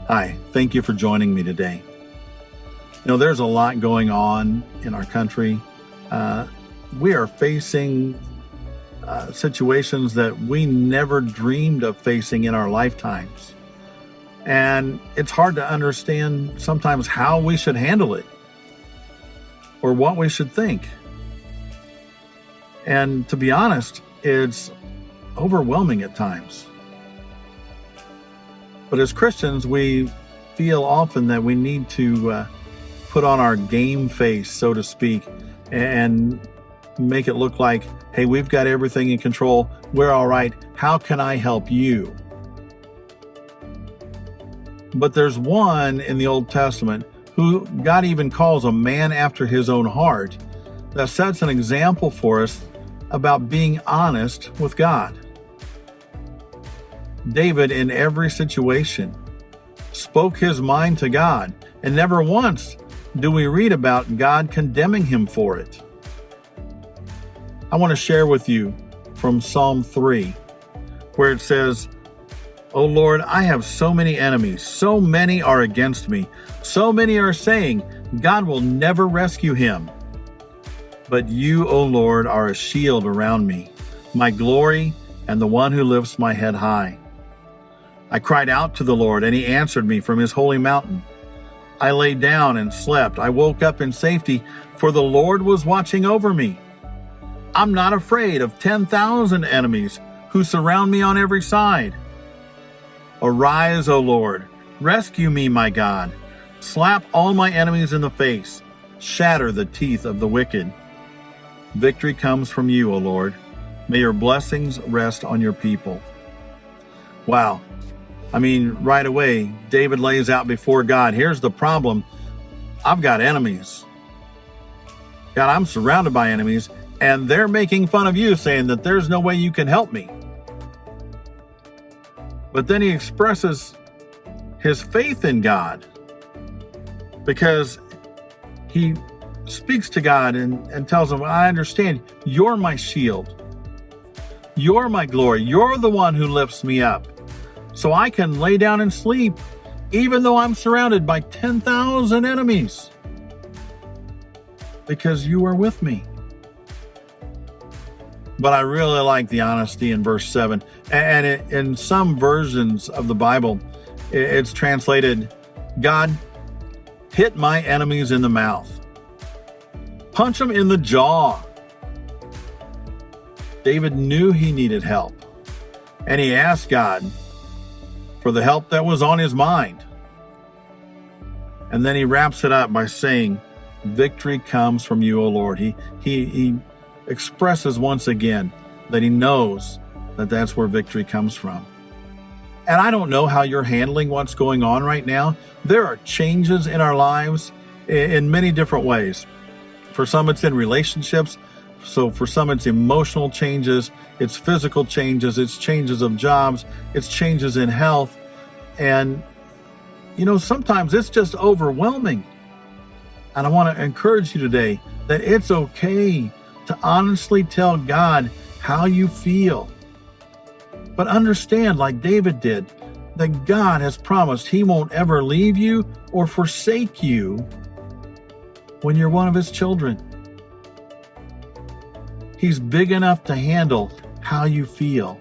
Hi, thank you for joining me today. There's a lot going on in our country. We are facing situations that we never dreamed of facing in our lifetimes. And it's hard to understand sometimes how we should handle it or what we should think. And to be honest, it's overwhelming at times. But as Christians, we feel often that we need to put on our game face, so to speak, and make it look like, hey, we've got everything in control. We're all right. How can I help you? But there's one in the Old Testament who God even calls a man after his own heart that sets an example for us about being honest with God. David, in every situation, spoke his mind to God, and never once do we read about God condemning him for it. I want to share with you from Psalm 3, where it says, "O Lord, I have so many enemies, so many are against me, so many are saying, God will never rescue him. But you, O Lord, are a shield around me, my glory, and the one who lifts my head high. I cried out to the Lord, and he answered me from his holy mountain. I lay down and slept. I woke up in safety, for the Lord was watching over me. I'm not afraid of 10,000 enemies who surround me on every side. Arise, O Lord, rescue me, my God. Slap all my enemies in the face. Shatter the teeth of the wicked. Victory comes from you, O Lord. May your blessings rest on your people." Wow. Right away, David lays out before God, here's the problem. I've got enemies. God, I'm surrounded by enemies, and they're making fun of you, saying that there's no way you can help me. But then he expresses his faith in God, because he speaks to God and tells him, I understand, you're my shield. You're my glory. You're the one who lifts me up, so I can lay down and sleep, even though I'm surrounded by 10,000 enemies, because you are with me. But I really like the honesty in verse 7. And in some versions of the Bible, it's translated, God, hit my enemies in the mouth. Punch them in the jaw. David knew he needed help, and he asked God for the help that was on his mind. And then he wraps it up by saying, victory comes from you, O Lord. He expresses once again that he knows that that's where victory comes from. And I don't know how you're handling what's going on right now. There are changes in our lives in many different ways. For some, it's in relationships. So for some, it's emotional changes, it's physical changes, it's changes of jobs, it's changes in health. And, sometimes it's just overwhelming. And I want to encourage you today that it's okay to honestly tell God how you feel. But understand, like David did, that God has promised he won't ever leave you or forsake you when you're one of his children. He's big enough to handle how you feel.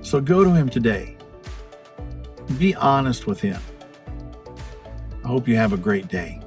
So go to him today. Be honest with him. I hope you have a great day.